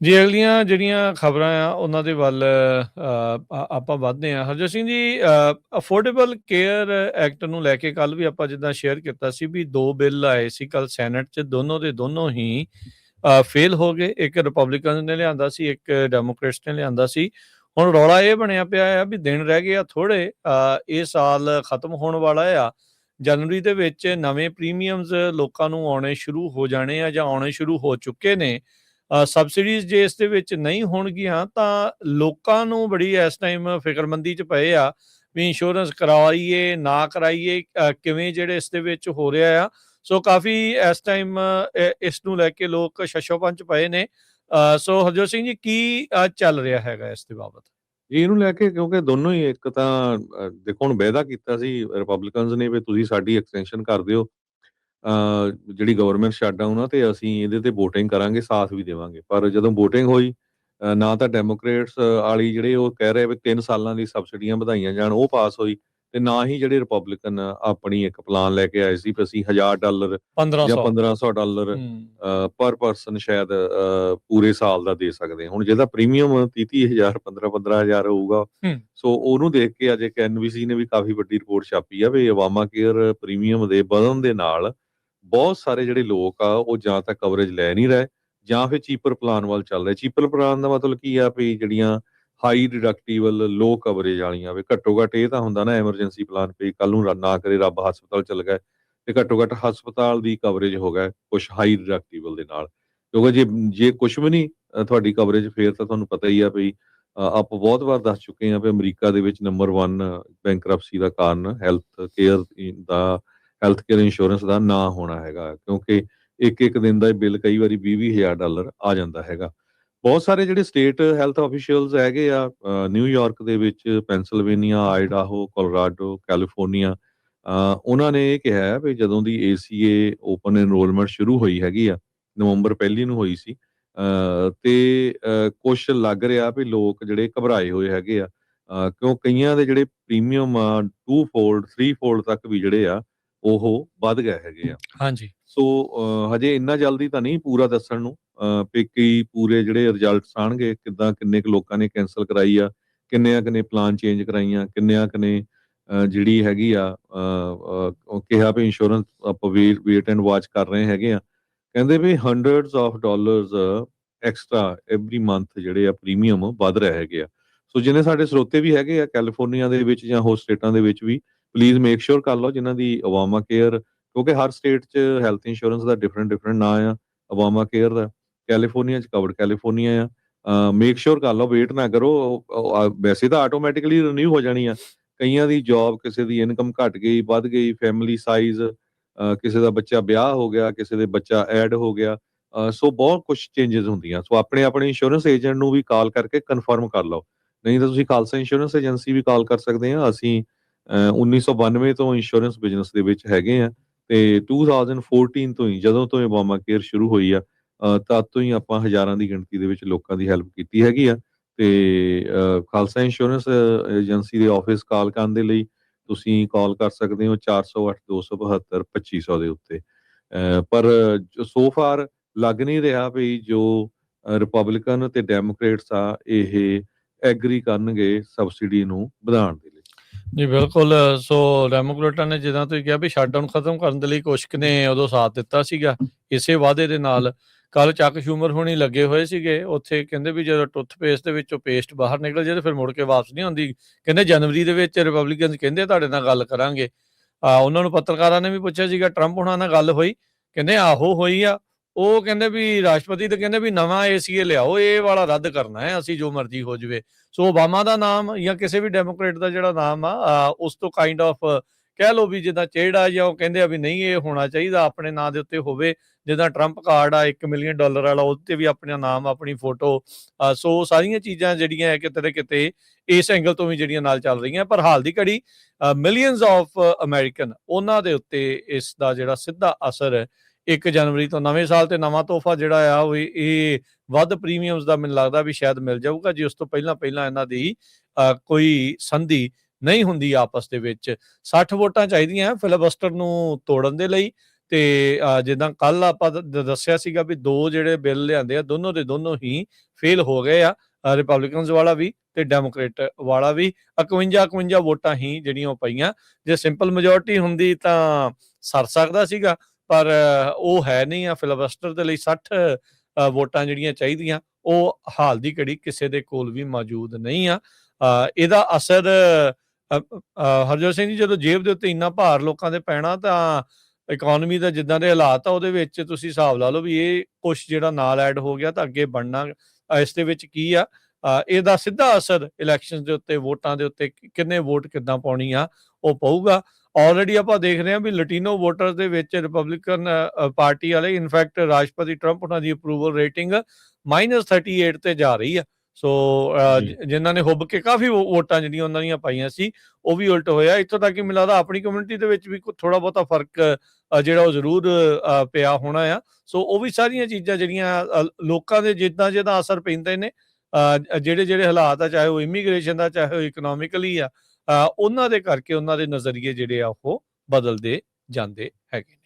ਜੀ, ਅਗਲੀਆਂ ਜਿਹੜੀਆਂ ਖ਼ਬਰਾਂ ਆ ਉਹਨਾਂ ਦੇ ਵੱਲ ਆਪਾਂ ਵੱਧਦੇ ਹਾਂ। Harjot Singh ji, affordable care act ਨੂੰ ਲੈ ਕੇ ਕੱਲ੍ਹ ਵੀ ਆਪਾਂ ਜਿੱਦਾਂ ਸ਼ੇਅਰ ਕੀਤਾ ਸੀ ਵੀ 2 ਬਿੱਲ ਆਏ ਸੀ ਕੱਲ੍ਹ ਸੈਨੇਟ 'ਚ, ਦੋਨੋਂ ਦੇ ਦੋਨੋਂ ਹੀ ਫੇਲ ਹੋ ਗਏ। ਇੱਕ ਰਿਪਬਲਿਕਨ ਨੇ ਲਿਆਂਦਾ ਸੀ, ਇੱਕ ਡੈਮੋਕ੍ਰੇਟਸ ਨੇ ਲਿਆਂਦਾ ਸੀ। ਹੁਣ ਰੌਲਾ ਇਹ ਬਣਿਆ ਪਿਆ ਆ ਵੀ ਦਿਨ ਰਹਿ ਗਏ ਆ ਥੋੜ੍ਹੇ, ਇਹ ਸਾਲ ਖ਼ਤਮ ਹੋਣ ਵਾਲਾ ਆ। ਜਨਵਰੀ ਦੇ ਵਿੱਚ ਨਵੇਂ ਪ੍ਰੀਮੀਅਮਸ ਲੋਕਾਂ ਨੂੰ ਆਉਣੇ ਸ਼ੁਰੂ ਹੋ ਜਾਣੇ ਆ ਜਾਂ ਆਉਣੇ ਸ਼ੁਰੂ ਹੋ ਚੁੱਕੇ ਨੇ। ਸਬਸਿਡੀਜ਼ ਜੇ ਇਸ ਦੇ ਵਿੱਚ ਨਹੀਂ ਹੋਣਗੀਆਂ ਤਾਂ ਲੋਕਾਂ ਨੂੰ ਬੜੀ ਇਸ ਟਾਈਮ ਫਿਕਰਮੰਦੀ 'ਚ ਪਏ ਆ ਵੀ ਇੰਸ਼ੋਰੈਂਸ ਕਰਵਾਈਏ ਨਾ ਕਰਾਈਏ, ਕਿਵੇਂ ਜਿਹੜੇ ਇਸ ਦੇ ਵਿੱਚ ਹੋ ਰਿਹਾ ਆ। ਸੋ ਕਾਫੀ ਇਸ ਟਾਈਮ ਇਸ ਨੂੰ ਲੈ ਕੇ ਲੋਕ ਸ਼ਸ਼ੋਪੰਚ ਪਏ ਨੇ। ਸੋ ਹਰਜੋਤ ਸਿੰਘ ਜੀ, ਕੀ ਚੱਲ ਰਿਹਾ ਹੈਗਾ ਇਸ ਦੇ ਬਾਬਤ? ਇਹਨੂੰ ਲੈ ਕੇ ਕਿਉਂਕਿ ਦੋਨੋਂ ਹੀ ਇੱਕ ਤਾਂ ਦੇਖੋ ਹੁਣ ਵਾਅਦਾ ਕੀਤਾ ਸੀ ਰਿਪਬਲਿਕਨਸ ਨੇ ਵੀ ਤੁਸੀਂ ਸਾਡੀ ਐਕਸਟੈਂਸ਼ਨ ਕਰ ਦਿਓ ਜਿਹੜੀ ਗਵਰਨਮੈਂਟ ਸ਼ਟਡਾਊਨ ਆ ਤੇ ਅਸੀਂ ਇਹਦੇ ਤੇ ਵੋਟਿੰਗ ਕਰਾਂਗੇ, ਸਾਥ ਵੀ ਦੇਵਾਂਗੇ। ਪਰ ਜਦੋਂ ਵੋਟਿੰਗ ਹੋਈ ਨਾ ਤਾਂ ਡੈਮੋਕ੍ਰੇਟਸ ਵਾਲੀ ਜਿਹੜੇ ਉਹ ਕਹਿ ਰਹੇ ਵੀ 3 ਸਾਲਾਂ ਦੀ ਸਬਸਿਡੀਆਂ ਵਧਾਈਆਂ ਜਾਣ, ਉਹ ਪਾਸ ਹੋਈ ਤੇ ਨਾ ਹੀ ਜਿਹੜੇ ਰਿਪਬਲਿਕਨ ਆਪਣੀ ਇੱਕ ਪਲਾਨ ਲੈ ਕੇ ਆਏ ਸੀ ਵੀ ਅਸੀਂ $1000 ਜਾਂ 1500 $1500 ਹੂੰ ਪਰ ਪਰਸਨ ਸ਼ਾਇਦ ਪੂਰੇ ਸਾਲ ਦਾ ਦੇ ਸਕਦੇ ਹਾਂ। ਹੁਣ ਜਿਹਦਾ ਪ੍ਰੀਮੀਅਮ 30-30,000 15-15,000 ਹੋਊਗਾ, ਹੂੰ ਸੋ ਉਹਨੂੰ ਦੇਖ ਕੇ ਅੱਜ ਇੱਕ ਐਨਬੀਸੀ ਨੇ ਵੀ ਕਾਫੀ ਵੱਡੀ ਰਿਪੋਰਟ ਛਾਪੀ ਆ ਵੀ ਓਬਾਮਾ ਕੇਅਰ ਪ੍ਰੀਮੀਅਮ ਦੇ ਵਧਣ ਦੇ ਨਾਲ ਬਹੁਤ ਸਾਰੇ ਜਿਹੜੇ ਲੋਕ ਆ ਉਹ ਜਾਂ ਤਾਂ ਕਵਰੇਜ ਲੈ ਨਹੀਂ ਰਹੇ ਜਾਂ ਫਿਰ ਚੀਪਰ ਪਲਾਨ ਵੱਲ ਚੱਲ ਰਹੇ। ਚੀਪਰ ਪਲਾਨ ਦਾ ਮਤਲਬ ਕੀ ਆ ਵੀ ਜਿਹੜੀਆਂ ਹਾਈ ਡਿਡਕਟੀਬਲ ਲੋ ਕਵਰੇਜ ਵਾਲੀਆਂ ਵੀ ਘੱਟੋ ਘੱਟ ਇਹ ਤਾਂ ਹੁੰਦਾ ਨਾ ਐਮਰਜੈਂਸੀ ਪਲਾਨ ਵੀ ਕੱਲ ਨੂੰ ਨਾ ਕਰੇ ਰੱਬ ਹਸਪਤਾਲ ਚੱਲ ਗਏ ਤੇ ਘੱਟੋ ਘੱਟ ਹਸਪਤਾਲ ਦੀ ਕਵਰੇਜ ਹੋ ਗਿਆ ਕੁਛ ਹਾਈ ਡਿਡਕਟੀਬਲ ਦੇ ਨਾਲ। ਕਿਉਂਕਿ ਜੇ ਕੁਛ ਵੀ ਨਹੀਂ ਤੁਹਾਡੀ ਕਵਰੇਜ ਫੇਰ ਤਾਂ ਤੁਹਾਨੂੰ ਪਤਾ ਹੀ ਆ ਵੀ ਆਪਾਂ ਬਹੁਤ ਵਾਰ ਦੱਸ ਚੁੱਕੇ ਹਾਂ ਵੀ ਅਮਰੀਕਾ ਦੇ ਵਿੱਚ ਨੰਬਰ 1 ਬੈਂਕਰਪਸੀ ਦਾ ਕਾਰਨ ਹੈਲਥ ਕੇਅਰ ਇੰਸ਼ੋਰੈਂਸ ਦਾ ਨਾ ਹੋਣਾ ਹੈਗਾ, ਕਿਉਂਕਿ ਇੱਕ ਦਿਨ ਦਾ ਬਿੱਲ ਕਈ ਵਾਰੀ $20,000 ਆ ਜਾਂਦਾ ਹੈਗਾ। ਬਹੁਤ ਸਾਰੇ ਜਿਹੜੇ ਸਟੇਟ ਹੈਲਥ ਆਫੀਸ਼ੀਅਲਸ ਹੈਗੇ ਆ ਨਿਊਯਾਰਕ ਦੇ ਵਿੱਚ, ਪੈਂਸਿਲਵੇਨੀਆ, ਆਇਡਾਹੋ, ਕੋਲੋਰਾਡੋ, ਕੈਲੀਫੋਰਨੀਆ, ਉਹਨਾਂ ਨੇ ਇਹ ਕਿਹਾ ਹੈ ਵੀ ਜਦੋਂ ਦੀ ACA ਓਪਨ ਐਨਰੋਲਮੈਂਟ ਸ਼ੁਰੂ ਹੋਈ ਹੈਗੀ ਆ, ਨਵੰਬਰ 1 ਨੂੰ ਹੋਈ ਸੀ, ਤੇ ਕੁਛ ਲੱਗ ਰਿਹਾ ਵੀ ਲੋਕ ਜਿਹੜੇ ਘਬਰਾਏ ਹੋਏ ਹੈਗੇ ਆ, ਕਿਉਂ ਕਈਆਂ ਦੇ ਜਿਹੜੇ ਪ੍ਰੀਮੀਅਮ ਆ 2 ਫੋਲਡ 3 ਫੋਲਡ ਤੱਕ ਵੀ ਜਿਹੜੇ ਆ ਉਹ ਵੱਧ ਗਏ ਹੈਗੇ ਆ। ਹਾਂਜੀ ਸੋ ਹਜੇ ਇੰਨਾ ਜਲਦੀ ਤਾਂ ਨਹੀਂ ਪੂਰਾ ਦੱਸਣ ਨੂੰ ਵੀ ਕੀ ਪੂਰੇ ਜਿਹੜੇ ਰਿਜ਼ਲਟਸ ਆਣਗੇ, ਕਿੱਦਾਂ ਕਿੰਨੇ ਕੁ ਲੋਕਾਂ ਨੇ ਕੈਂਸਲ ਕਰਾਈ ਆ, ਕਿੰਨਿਆਂ ਕੁ ਨੇ ਪਲਾਨ ਚੇਂਜ ਕਰਾਈਆਂ, ਕਿੰਨਿਆਂ ਕੁ ਨੇ ਜਿਹੜੀ ਹੈਗੀ ਆ ਉਹ ਕਿਹਾ ਵੀ ਇੰਸ਼ੋਰੈਂਸ ਆਪਾਂ ਵੇਟ ਐਂਡ ਵਾਚ ਕਰ ਰਹੇ ਹੈਗੇ ਆ। ਕਹਿੰਦੇ ਵੀ hundreds of dollars extra every month ਜਿਹੜੇ ਆ ਪ੍ਰੀਮੀਅਮ ਵੱਧ ਰਹੇ ਹੈਗੇ ਆ। ਸੋ ਜਿਹਨੇ ਸਾਡੇ ਸਰੋਤੇ ਵੀ ਹੈਗੇ ਆ ਕੈਲੀਫੋਰਨੀਆ ਦੇ ਵਿੱਚ ਜਾਂ ਹੋਰ ਸਟੇਟਾਂ ਦੇ ਵਿੱਚ ਵੀ, ਪਲੀਜ਼ ਮੇਕ ਸ਼ੋਰ ਕਰ ਲਓ ਜਿਨ੍ਹਾਂ ਦੀ ਓਬਾਮਾ ਕੇਅਰ, ਕਿਉਂਕਿ ਹਰ ਸਟੇਟ 'ਚ ਹੈਲਥ ਇੰਸ਼ੋਰੈਂਸ ਦਾ ਡਿਫਰੈਂਟ ਨਾਂ ਆ। ਓਬਾਮਾ ਕੇਅਰ ਦਾ ਕੈਲੀਫੋਰਨੀਆ 'ਚ ਕਵਰਡ ਕੈਲੀਫੋਰਨੀਆ ਆ। ਮੇਕ ਸ਼ੋਰ ਕਰ ਲਓ, ਵੇਟ ਨਾ ਕਰੋ। ਵੈਸੇ ਤਾਂ ਆਟੋਮੈਟਿਕਲੀ ਰਿਨਿਊ ਹੋ ਜਾਣੀ ਆ। ਕਈਆਂ ਦੀ ਜੌਬ, ਕਿਸੇ ਦੀ ਇਨਕਮ ਘਟ ਗਈ, ਵੱਧ ਗਈ, ਫੈਮਿਲੀ ਸਾਈਜ਼, ਕਿਸੇ ਦਾ ਬੱਚਾ ਵਿਆਹ ਹੋ ਗਿਆ, ਕਿਸੇ ਦੇ ਬੱਚਾ ਐਡ ਹੋ ਗਿਆ, ਸੋ ਬਹੁਤ ਕੁਛ ਚੇਂਜਸ ਹੁੰਦੀਆਂ। ਸੋ ਆਪਣੇ ਇੰਸ਼ੋਰੈਂਸ ਏਜੰਟ ਨੂੰ ਵੀ ਕਾਲ ਕਰਕੇ ਕਨਫਰਮ ਕਰ ਲਓ। ਨਹੀਂ ਤਾਂ ਤੁਸੀਂ ਖਾਲਸਾ ਇੰਸ਼ੋਰੈਂਸ ਏਜੰਸੀ ਵੀ ਕਾਲ ਕਰ ਸਕਦੇ ਆ। ਅਸੀਂ 1992 ਤੋਂ ਇੰਸ਼ੋਰੈਂਸ ਬਿਜ਼ਨਸ ਦੇ ਵਿੱਚ ਹੈਗੇ ਆ ਤੇ 2014 ਤੋਂ ਹੀ, ਜਦੋਂ ਤੋਂ ਓਬਾਮਾ ਕੇਅਰ ਸ਼ੁਰੂ ਹੋਈ ਆ, ਤਦ ਤੋਂ ਹੀ ਆਪਾਂ ਹਜ਼ਾਰਾਂ ਦੀ ਗਿਣਤੀ ਦੇ ਵਿੱਚ ਲੋਕਾਂ ਦੀ ਹੈਲਪ ਕੀਤੀ ਹੈਗੀ ਆ। ਤੇ ਖਾਲਸਾ ਇੰਸ਼ੋਰੈਂਸ ਏਜੰਸੀ ਦੇ ਆਫਿਸ ਕਾਲ ਕਰਨ ਦੇ ਲਈ ਤੁਸੀਂ ਕਾਲ ਕਰ ਸਕਦੇ ਹੋ 408-272-2500 ਦੇ ਉੱਤੇ। ਪਰ ਸੋ ਫਾਰ ਲੱਗ ਨਹੀਂ ਰਿਹਾ ਵੀ ਜੋ ਰਿਪਬਲਿਕਨ ਤੇ ਡੈਮੋਕ੍ਰੇਟਸ ਆ ਇਹ ਐਗਰੀ ਕਰਨਗੇ ਸਬਸਿਡੀ ਨੂੰ ਵਧਾਉਣ ਦੇ ਲਈ। ਜੀ ਬਿਲਕੁਲ। ਸੋ ਡੈਮੋਕ੍ਰੇਟਾਂ ਨੇ ਜਿੱਦਾਂ ਤੁਸੀਂ ਕਿਹਾ ਵੀ ਸ਼ਟਡਾਊਨ ਖਤਮ ਕਰਨ ਦੇ ਲਈ ਕੁਛ ਕੁ ਨੇ ਉਦੋਂ ਸਾਥ ਦਿੱਤਾ ਸੀਗਾ ਇਸੇ ਵਾਅਦੇ ਦੇ ਨਾਲ। ਕੱਲ ਚੱਕ ਸ਼ੂਮਰ ਹੋਣੀ ਲੱਗੇ ਹੋਏ ਸੀਗੇ ਉੱਥੇ, ਕਹਿੰਦੇ ਵੀ ਜਦੋਂ ਟੁੱਥਪੇਸਟ ਦੇ ਵਿੱਚੋਂ ਪੇਸਟ ਬਾਹਰ ਨਿਕਲ ਜੇ ਤੇ ਫਿਰ ਮੁੜ ਕੇ ਵਾਪਸ ਨਹੀਂ ਆਉਂਦੀ। ਕਹਿੰਦੇ ਜਨਵਰੀ ਦੇ ਵਿੱਚ ਰਿਪਬਲਿਕਨ ਕਹਿੰਦੇ ਤੁਹਾਡੇ ਨਾਲ ਗੱਲ ਕਰਾਂਗੇ। ਉਹਨਾਂ ਨੂੰ ਪੱਤਰਕਾਰਾਂ ਨੇ ਵੀ ਪੁੱਛਿਆ ਸੀਗਾ ਟਰੰਪ ਹੋਣਾ ਨਾਲ ਗੱਲ ਹੋਈ? ਕਹਿੰਦੇ ਆਹੋ ਹੋਈ ਆ। ਉਹ ਕਹਿੰਦੇ ਵੀ ਰਾਸ਼ਟਰਪਤੀ ਤੇ ਕਹਿੰਦੇ ਵੀ ਨਵਾਂ ACA ਲਿਆਓ, ਇਹ ਵਾਲਾ ਰੱਦ ਕਰਨਾ ਹੈ ਅਸੀਂ, ਜੋ ਮਰਜ਼ੀ ਹੋ ਜਾਵੇ। ਸੋ ਓਬਾਮਾ ਦਾ ਨਾਮ ਜਾਂ ਕਿਸੇ ਵੀ ਡੈਮੋਕ੍ਰੇਟ ਦਾ ਜਿਹੜਾ ਨਾਮ ਆ ਉਸ ਤੋਂ ਕਾਈਂਡ ਆਫ ਕਹਿ ਲਓ ਵੀ ਜਿੱਦਾਂ ਚਿਹੜਾ ਜਾਂ ਉਹ ਕਹਿੰਦੇ ਆ ਵੀ ਨਹੀਂ ਇਹ ਹੋਣਾ ਚਾਹੀਦਾ ਆਪਣੇ ਨਾਂ ਦੇ ਉੱਤੇ ਹੋਵੇ। ਜਿੱਦਾਂ ਟਰੰਪ ਕਾਰਡ ਆ $1 ਮਿਲੀਅਨ ਵਾਲਾ, ਉਹਦੇ ਤੇ ਵੀ ਆਪਣਾ ਨਾਮ, ਆਪਣੀ ਫੋਟੋ। ਸੋ ਸਾਰੀਆਂ ਚੀਜ਼ਾਂ ਜਿਹੜੀਆਂ ਕਿਤੇ ਨਾ ਕਿਤੇ ਇਸ ਐਂਗਲ ਤੋਂ ਵੀ ਜਿਹੜੀਆਂ ਨਾਲ ਚੱਲ ਰਹੀਆਂ। ਪਰ ਹਾਲ ਦੀ ਘੜੀ ਮਿਲੀਅਨਸ ਆਫ ਅਮਰੀਕਨ, ਉਹਨਾਂ ਦੇ ਉੱਤੇ ਇਸ ਦਾ ਜਿਹੜਾ ਸਿੱਧਾ ਅਸਰ 1 ਜਨਵਰੀ ਤੋਂ ਨਵੇਂ ਸਾਲ ਤੇ ਨਵਾਂ ਤੋਹਫਾ ਜਿਹੜਾ ਆ ਉਹ ਇਹ ਵੱਧ ਪ੍ਰੀਮੀਅਮਸ ਦਾ ਮੈਨੂੰ ਲੱਗਦਾ ਵੀ ਸ਼ਾਇਦ ਮਿਲ ਜਾਊਗਾ ਜੇ ਉਸ ਤੋਂ ਪਹਿਲਾਂ ਇਹਨਾਂ ਦੀ ਕੋਈ ਸੰਧੀ ਨਹੀਂ ਹੁੰਦੀ ਆਪਸ ਦੇ ਵਿੱਚ। 60 ਵੋਟਾਂ ਚਾਹੀਦੀਆਂ ਫਿਲਬਸਟਰ ਨੂੰ ਤੋੜਨ ਦੇ ਲਈ ਤੇ ਜਿੱਦਾਂ ਕੱਲ ਆਪਾਂ ਦੱਸਿਆ ਸੀਗਾ ਵੀ 2 ਜਿਹੜੇ ਬਿੱਲ ਲਿਆਂਦੇ ਆ ਦੋਨੋਂ ਦੇ ਦੋਨੋਂ ਹੀ ਫੇਲ ਹੋ ਗਏ ਆ, ਰਿਪਬਲਿਕਨਸ ਵਾਲਾ ਵੀ ਤੇ ਡੈਮੋਕ੍ਰੇਟ ਵਾਲਾ ਵੀ। 51 ਵੋਟਾਂ ਹੀ ਜਿਹੜੀਆਂ ਉਹ ਪਈਆਂ। ਜੇ ਸਿੰਪਲ ਮੈਜੋਰਟੀ ਹੁੰਦੀ ਤਾਂ ਸਰ ਸਕਦਾ ਸੀਗਾ, ਪਰ ਉਹ ਹੈ ਨਹੀਂ ਆ। ਫਿਲਾਬਸਟਰ ਦੇ ਲਈ 60 ਵੋਟਾਂ ਜਿਹੜੀਆਂ ਚਾਹੀਦੀਆਂ ਉਹ ਹਾਲ ਦੀ ਘੜੀ ਕਿਸੇ ਦੇ ਕੋਲ ਵੀ ਮੌਜੂਦ ਨਹੀਂ ਆ। ਇਹਦਾ ਅਸਰ ਹਰਜੋਤ ਸਿੰਘ ਜੀ, ਜਦੋਂ ਜੇਬ ਦੇ ਉੱਤੇ ਇੰਨਾ ਭਾਰ ਲੋਕਾਂ ਦੇ ਪੈਣਾ ਤਾਂ ਇਕੋਨਮੀ ਦਾ ਜਿੱਦਾਂ ਦੇ ਹਾਲਾਤ ਆ ਉਹਦੇ ਵਿੱਚ ਤੁਸੀਂ ਹਿਸਾਬ ਲਾ ਲਓ ਵੀ ਇਹ ਕੁਛ ਜਿਹੜਾ ਨਾਲ ਐਡ ਹੋ ਗਿਆ ਤਾਂ ਅੱਗੇ ਬਣਨਾ ਇਸ ਦੇ ਵਿੱਚ ਕੀ ਆ। ਇਹਦਾ ਸਿੱਧਾ ਅਸਰ ਇਲੈਕਸ਼ਨ ਦੇ ਉੱਤੇ, ਵੋਟਾਂ ਦੇ ਉੱਤੇ, ਕਿੰਨੇ ਵੋਟ ਕਿੱਦਾਂ ਪਾਉਣੀ ਆ ਉਹ ਪਊਗਾ। ਆਲਰੇਡੀ ਆਪਾਂ ਦੇਖ ਰਹੇ ਹਾਂ ਵੀ ਲਟੀਨੋ ਵੋਟਰ ਦੇ ਵਿੱਚ ਰਿਪਬਲਿਕਨ ਪਾਰਟੀ ਵਾਲੇ, ਇਨਫੈਕਟ ਰਾਸ਼ਟਰਪਤੀ ਟਰੰਪ ਉਹਨਾਂ ਦੀ ਅਪਰੂਵਲ ਰੇਟਿੰਗ -38 ਤੇ ਜਾ ਰਹੀ ਆ। ਸੋ ਜਿਨ੍ਹਾਂ ਨੇ ਹੁੱਬ ਕੇ ਕਾਫੀ ਵੋਟਾਂ ਜਿਹੜੀਆਂ ਉਹਨਾਂ ਦੀਆਂ ਪਾਈਆਂ ਸੀ ਉਹ ਵੀ ਉਲਟ ਹੋਇਆ। ਇੱਥੋਂ ਤੱਕ ਕਿ ਮੈਨੂੰ ਲੱਗਦਾ ਆਪਣੀ ਕਮਿਊਨਿਟੀ ਦੇ ਵਿੱਚ ਵੀ ਥੋੜਾ ਬਹੁਤਾ ਫਰਕ ਜਿਹੜਾ ਉਹ ਜ਼ਰੂਰ ਪਿਆ ਹੋਣਾ ਆ। ਸੋ ਉਹ ਵੀ ਸਾਰੀਆਂ ਚੀਜ਼ਾਂ ਜਿਹੜੀਆਂ ਲੋਕਾਂ ਦੇ ਜਿੱਦਾਂ ਜਿੱਦਾਂ ਅਸਰ ਪੈਂਦੇ ਨੇ, ਜਿਹੜੇ ਹਾਲਾਤ ਆ, ਚਾਹੇ ਉਹ ਇਮੀਗ੍ਰੇਸ਼ਨ ਦਾ, ਚਾਹੇ ਉਹ ਇਕਨੋਮਿਕਲੀ ਆ, ਉਹਨਾਂ ਦੇ ਕਰਕੇ ਉਹਨਾਂ ਦੇ ਨਜ਼ਰੀਏ ਜਿਹੜੇ ਆ ਉਹ ਬਦਲਦੇ ਜਾਂਦੇ ਹੈਗੇ।